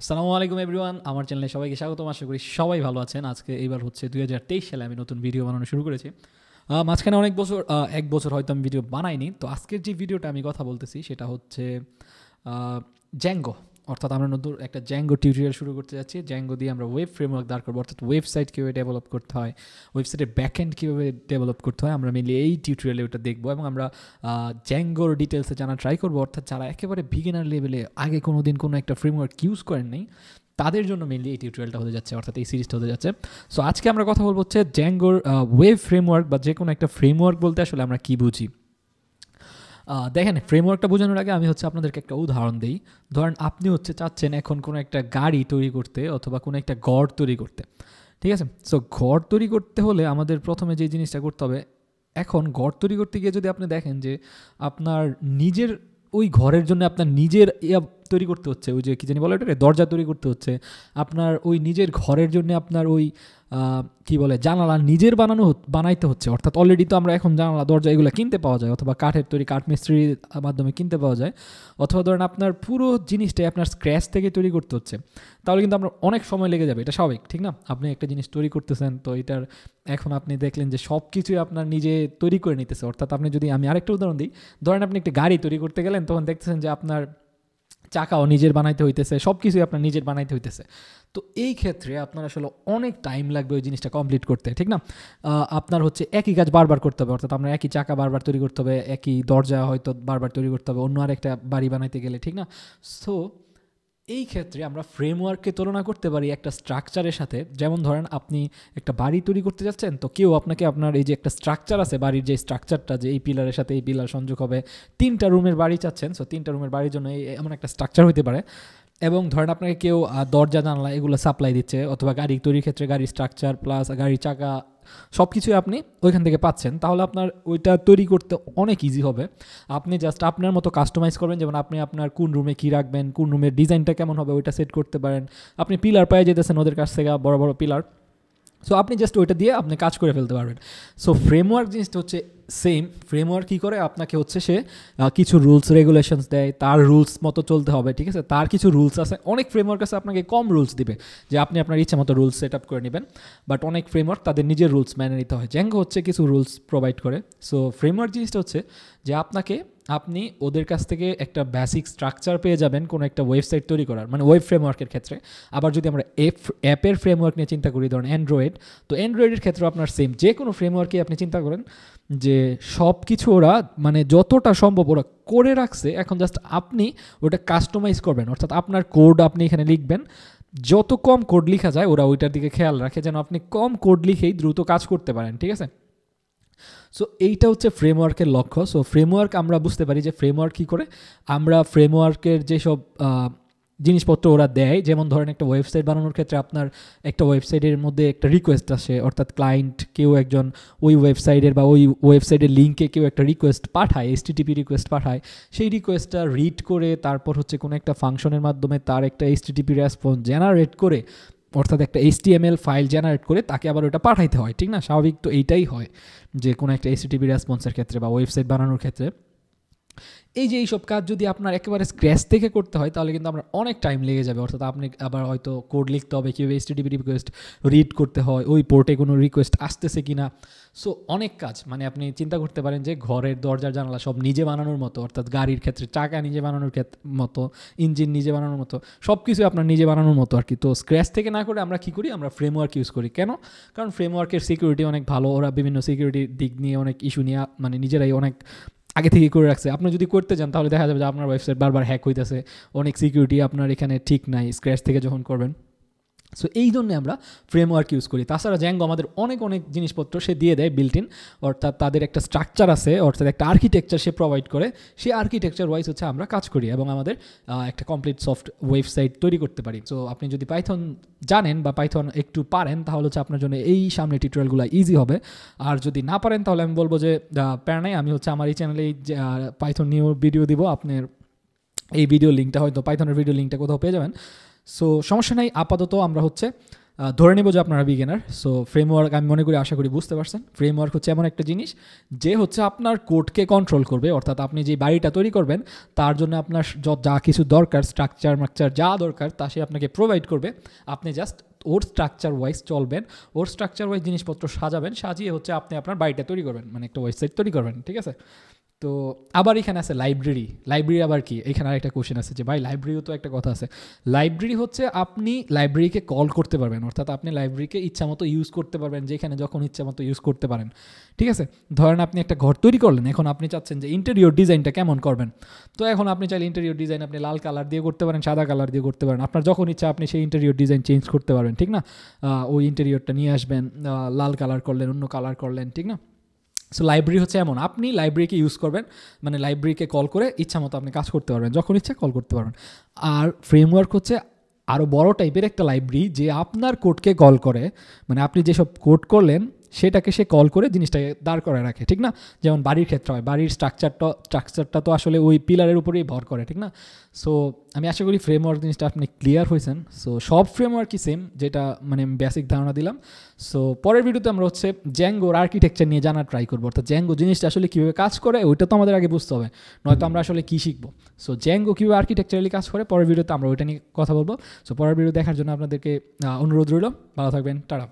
আসসালামু আলাইকুম এভরিওয়ান, আমার চ্যানেলে সবাইকে স্বাগতম। আশা করি সবাই ভালো আছেন। আজকে এইবার হচ্ছে 2023 সালে আমি নতুন ভিডিও বানানো শুরু করেছি। মাঝখানে অনেক বছর, এক বছর হয়তো আমি ভিডিও বানাইনি। তো আজকের যে ভিডিওটা আমি কথা বলতেছি সেটা হচ্ছে জ্যাঙ্গো, অর্থাৎ আমরা নতুন একটা জ্যাঙ্গো টিউটোরিয়াল শুরু করতে যাচ্ছি। জ্যাঙ্গো দিয়ে আমরা ওয়েব ফ্রেমওয়ার্ক দাঁড় করবো, অর্থাৎ ওয়েবসাইট কীভাবে ডেভেলপ করতে হয়, ওয়েবসাইটের ব্যাকএন্ড কীভাবে ডেভেলপ করতে হয়, আমরা মেনলি এই টিউটোরিয়ালে ওটা দেখবো। এবং আমরা জ্যাঙ্গোর ডিটেলসে জানা ট্রাই করবো, অর্থাৎ যারা একেবারে বিগিনার লেভেলে আগে কোনো দিন কোনো একটা ফ্রেমওয়ার্ক ইউজ করেন নাই তাদের জন্য মেনলি এই টিউটোরিয়ালটা হতে যাচ্ছে, অর্থাৎ এই সিরিজটা হতে যাচ্ছে। সো আজকে আমরা কথা বলবো হচ্ছে জ্যাঙ্গোর ওয়েব ফ্রেমওয়ার্ক, বা যে কোনো একটা ফ্রেমওয়ার্ক বলতে আসলে আমরা কী বুঝি। দেখেন, ফ্রেমওয়ার্কটা বোঝানোর আগে আমি হচ্ছে আপনাদেরকে একটা উদাহরণ দিই। ধরেন আপনি হচ্ছে চাচ্ছেন এখন কোনো একটা গাড়ি তৈরি করতে অথবা কোনো একটা ঘর তৈরি করতে, ঠিক আছে? সো ঘর তৈরি করতে হলে আমাদের প্রথমে যে জিনিসটা করতে হবে, এখন ঘর তৈরি করতে গিয়ে যদি আপনি দেখেন যে আপনার নিজের ওই ঘরের জন্য আপনার নিজের তৈরি করতে হচ্ছে, ওই যে কী জানি বলে ওটাকে, দরজা তৈরি করতে হচ্ছে। আপনার ওই নিজের ঘরের জন্য আপনার ওই কী বলে জানালা নিজের বানাইতে হচ্ছে, অর্থাৎ অলরেডি তো আমরা এখন জানালা দরজা এগুলো কিনতে পাওয়া যায়, অথবা কাঠের তৈরি কাঠমিস্ত্রির মাধ্যমে কিনতে পাওয়া যায়, অথবা ধরেন আপনার পুরো জিনিসটাই আপনার স্ক্র্যাচ থেকে তৈরি করতে হচ্ছে। তাহলে কিন্তু আপনার অনেক সময় লেগে যাবে, এটা স্বাভাবিক, ঠিক না? আপনি একটা জিনিস তৈরি করতেছেন, তো এটার এখন আপনি দেখলেন যে সব কিছুই আপনার নিজে তৈরি করে নিতেছে। অর্থাৎ আপনি যদি, আমি আরেকটা উদাহরণ দিই, ধরেন আপনি একটা গাড়ি তৈরি করতে গেলেন, তখন দেখতেছেন যে আপনার চাকাও নিজের বানাইতে হইতেছে, সব কিছুই আপনার নিজের বানাইতে হইতেছে। তো এই ক্ষেত্রে আপনার আসলে অনেক টাইম লাগবে ওই জিনিসটা কমপ্লিট করতে, ঠিক না? আপনার হচ্ছে একই কাজ বারবার করতে হবে, অর্থাৎ আপনার একই চাকা বারবার তৈরি করতে হবে, একই দরজা হয়তো বারবার তৈরি করতে হবে অন্য আরেকটা বাড়ি বানাইতে গেলে, ঠিক না? সো এই ক্ষেত্রে আমরা ফ্রেমওয়ার্ককে তুলনা করতে পারি একটা স্ট্রাকচারের সাথে। যেমন ধরেন আপনি একটা বাড়ি তৈরি করতে যাচ্ছেন, তো কেউ আপনাকে আপনার এই যে একটা স্ট্রাকচার আছে বাড়ির, যে স্ট্রাকচারটা যে এই পিলারের সাথে এই পিলার সংযোগ হবে, 3টা রুমের বাড়ি চাচ্ছেন, সো 3টা রুমের বাড়ির জন্য এমন একটা স্ট্রাকচার হতে পারে। এবং ধরেন আপনাকে কেউ দরজা জানলা এগুলো সাপ্লাই দিচ্ছে, অথবা গাড়ি তৈরির ক্ষেত্রে গাড়ির স্ট্রাকচার প্লাস গাড়ির চাকা সব কিছুই আপনি ওইখান থেকে পাচ্ছেন। তাহলে আপনার ওইটা তৈরি করতে অনেক ইজি হবে। আপনি জাস্ট আপনার মতো কাস্টমাইজ করবেন, যেমন আপনি আপনার কোন রুমে কী রাখবেন, কোন রুমের ডিজাইনটা কেমন হবে ওইটা সেট করতে পারেন। আপনি পিলার পেয়ে যেতেছেন ওদের কাছ থেকে, বড় বড় পিলার, সো আপনি জাস্ট ওইটা দিয়ে আপনি কাজ করে ফেলতে পারবেন। সো ফ্রেমওয়ার্ক জিনিসটা হচ্ছে সেম। ফ্রেমওয়ার্ক কী করে, আপনাকে হচ্ছে সে কিছু রুলস রেগুলেশনস দেয়, তার রুলস মতো চলতে হবে, ঠিক আছে? তার কিছু রুলস আছে। অনেক ফ্রেমওয়ার্ক আছে আপনাকে কম রুলস দিবে, যে আপনি আপনার ইচ্ছে মতো রুলস সেট আপ করে নেবেন, বাট অনেক ফ্রেমওয়ার্ক তাদের নিজের রুলস মেনে নিতে হয়। জ্যাঙ্গো হচ্ছে কিছু রুলস প্রোভাইড করে। সো ফ্রেমওয়ার্ক জিনিসটা হচ্ছে যে আপনি ওদের কাছ থেকে একটা বেসিক স্ট্রাকচার পেয়ে যাবেন কোনো একটা ওয়েবসাইট তৈরি করার, মানে ওয়েব ফ্রেমওয়ার্কের ক্ষেত্রে। আবার যদি আমরা অ্যাপের ফ্রেমওয়ার্ক নিয়ে চিন্তা করি, ধরুন অ্যান্ড্রয়েড, তো অ্যান্ড্রয়েডের ক্ষেত্রে আপনার সেম, যে কোনো ফ্রেমওয়ার্কে আপনি চিন্তা করেন যে সব কিছু ওরা মানে যতটা সম্ভব ওরা করে রাখছে, এখন জাস্ট আপনি ওটা কাস্টমাইজ করবেন, অর্থাৎ আপনার কোড আপনি এখানে লিখবেন। যত কম কোড লেখা যায় ওরা ওইটার দিকে খেয়াল রাখে যেন আপনি কম কোড লিখেই দ্রুত কাজ করতে পারেন, ঠিক আছে? সো এইটা হচ্ছে ফ্রেমওয়ার্কের লক্ষ্য। সো ফ্রেমওয়ার্ক আমরা বুঝতে পারি যে ফ্রেমওয়ার্ক কী করে, আমরা ফ্রেমওয়ার্কের যেসব জিনিসপত্র ওরা দেয়, যেমন ধরেন একটা ওয়েবসাইট বানানোর ক্ষেত্রে আপনার একটা ওয়েবসাইটের মধ্যে একটা রিকোয়েস্ট আসে, অর্থাৎ ক্লায়েন্ট কেউ একজন ওই ওয়েবসাইটের বা ওই ওয়েবসাইটের লিঙ্কে কেউ একটা রিকোয়েস্ট পাঠায়, এইচটিটিপি রিকোয়েস্ট পাঠায়। সেই রিকোয়েস্টটা রিড করে তারপর হচ্ছে কোনো একটা ফাংশনের মাধ্যমে তার একটা এইচটিটিপি রেসপন্স জেনারেট করে, অর্থাৎ একটা HTML ফাইল জেনারেট করে তাকে আবার ওটা পাঠাইতে হয়, ঠিক না? স্বাভাবিক তো এইটাই হয় যে কোনো একটা HTTP রেসপন্সের ক্ষেত্রে বা ওয়েবসাইট বানানোর ক্ষেত্রে। এই যে এইসব কাজ যদি আপনার একেবারে স্ক্র্যাচ থেকে করতে হয়, তাহলে কিন্তু আপনার অনেক টাইম লেগে যাবে। অর্থাৎ আপনি আবার হয়তো কোড লিখতে হবে, কীভাবে HTTP রিকোয়েস্ট রিড করতে হয়, ওই পোর্টে কোনো রিকোয়েস্ট আসতেছে কি না। সো অনেক কাজ, মানে আপনি চিন্তা করতে পারেন যে ঘরের দরজার জানালা সব নিজে বানানোর মতো, অর্থাৎ গাড়ির ক্ষেত্রে চাকা নিজে বানানোর মতো, ইঞ্জিন নিজে বানানোর মতো, সব কিছু আপনার নিজে বানানোর মতো আর কি। তো স্ক্র্যাচ থেকে না করে আমরা কী করি, আমরা ফ্রেমওয়ার্ক ইউজ করি। কেন? কারণ ফ্রেমওয়ার্কের সিকিউরিটি অনেক ভালো, ওরা বিভিন্ন সিকিউরিটির দিক নিয়ে অনেক ইস্যু নিয়ে মানে নিজেরাই অনেক আগে থেকে করে রাখছে। আপনি যদি করতে যান তাহলে দেখা যাবে যে আপনার ওয়েবসাইট বারবার হ্যাক হইতেছে, অনেক সিকিউরিটি আপনার এখানে ঠিক নাই স্ক্র্যাচ থেকে যখন করবেন। সো এই জন্য আমরা ফ্রেমওয়ার্ক ইউজ করি। তাছাড়া জ্যাঙ্গো আমাদের অনেক জিনিসপত্র সে দিয়ে দেয় বিল্ট ইন, অর্থাৎ তাদের একটা স্ট্রাকচার আছে, অর্থাৎ একটা আর্কিটেকচার সে প্রোভাইড করে। সেই আর্কিটেকচার ওয়াইজ হচ্ছে আমরা কাজ করি এবং আমাদের একটা কমপ্লিট সফট ওয়েবসাইট তৈরি করতে পারি। সো আপনি যদি পাইথন জানেন বা পাইথন একটু পারেন, তাহলে হচ্ছে আপনার জন্য এই সামনে টিউটোরিয়ালগুলো ইজি হবে। আর যদি না পারেন তাহলে আমি বলবো যে প্যারা নাই, আমি হচ্ছে আমার এই চ্যানেলে পাইথন নিয়েও ভিডিও দিব। আপনার এই ভিডিও লিঙ্কটা হয়তো পাইথনের ভিডিও লিঙ্কটা কোথাও পেয়ে যাবেন। সো সমস্যা নাই, আপাতত আমরা হচ্ছে ধরে নেব যে আপনারা বিগিনার। সো ফ্রেমওয়ার্ক আমি মনে করি আশা করি বুঝতে পারছেন। ফ্রেমওয়ার্ক হচ্ছে এমন একটা জিনিস যে হচ্ছে আপনার কোডকে কন্ট্রোল করবে, অর্থাৎ আপনি যে বাড়িটা তৈরি করবেন তার জন্য আপনার যা কিছু দরকার, স্ট্রাকচার মাকচার যা দরকার তা সে আপনাকে প্রোভাইড করবে। আপনি জাস্ট ওর স্ট্রাকচার ওয়াইজ চলবেন, ওর স্ট্রাকচার ওয়াইজ জিনিসপত্র সাজাবেন, সাজিয়ে হচ্ছে আপনি আপনার বাড়িটা তৈরি করবেন, মানে একটা ওয়েবসাইট তৈরি করবেন, ঠিক আছে। তো আবার এখানে আছে লাইব্রেরি। লাইব্রেরি আবার কি, এখানে আরেকটা কোশ্চেন আছে যে ভাই লাইব্রেরিও তো একটা কথা আছে। লাইব্রেরি হচ্ছে আপনি লাইব্রেরিকে কল করতে পারবেন, অর্থাৎ আপনি লাইব্রেরিকে ইচ্ছা মতো ইউজ করতে পারবেন, যেখানে যখন ইচ্ছা মতো ইউজ করতে পারেন, ঠিক আছে। ধরেন আপনি একটা ঘর তৈরি করলেন, এখন আপনি চাচ্ছেন যে ইন্টেরিয়র ডিজাইনটা কেমন করবেন। তো এখন আপনি চাইলে ইন্টেরিয়র ডিজাইন আপনি লাল কালার দিয়ে করতে পারেন, সাদা কালার দিয়ে করতে পারেন, আপনার যখন ইচ্ছা আপনি সেই ইন্টেরিয়র ডিজাইন চেঞ্জ করতে পারবেন, ঠিক না। ওই ইন্টেরিয়রটা নিয়ে আসবেন, লাল কালার করলেন, অন্য কালার করলেন, ঠিক না। সো লাইব্রেরি হচ্ছে এমন, আপনি লাইব্রেরিকে ইউজ করবেন, মানে লাইব্রেরিকে কল করে ইচ্ছা মতো আপনি কাজ করতে পারবেন, যখন ইচ্ছা কল করতে পারবেন। আর ফ্রেমওয়ার্ক হচ্ছে আরও বড় টাইপের একটা লাইব্রেরি যে আপনার কোডকে কল করে, মানে আপনি যেসব কোড করলেন সেটাকে সে কল করে জিনিসটাকে দাঁড় করে রাখে, ঠিক না। যেমন বাড়ির ক্ষেত্রে হয়, বাড়ির স্ট্রাকচারটা তো আসলে ওই পিলারের উপরেই ভর করে, ঠিক না। সো আমি আশা করি ফ্রেমওয়ার্ক জিনিসটা আপনি ক্লিয়ার হয়েছেন। সো সব ফ্রেমওয়ার্কই সেম, যেটা মানে বেসিক ধারণা দিলাম। সো পরের ভিডিওতে আমরা হচ্ছে জ্যাঙ্গোর আর্কিটেকচার নিয়ে জানার ট্রাই করবো, অর্থাৎ জ্যাঙ্গো জিনিসটা আসলে কীভাবে কাজ করে ওইটা তো আমাদের আগে বুঝতে হবে, নয়তো আমরা আসলে কী শিখবো। সো জ্যাঙ্গো কীভাবে আর্কিটেকচারালি কাজ করে পরের ভিডিওতে আমরা ওইটা নিয়ে কথা বলবো। সো পরের ভিডিও দেখার জন্য আপনাদেরকে অনুরোধ রইল, ভালো থাকবেন, টাটা।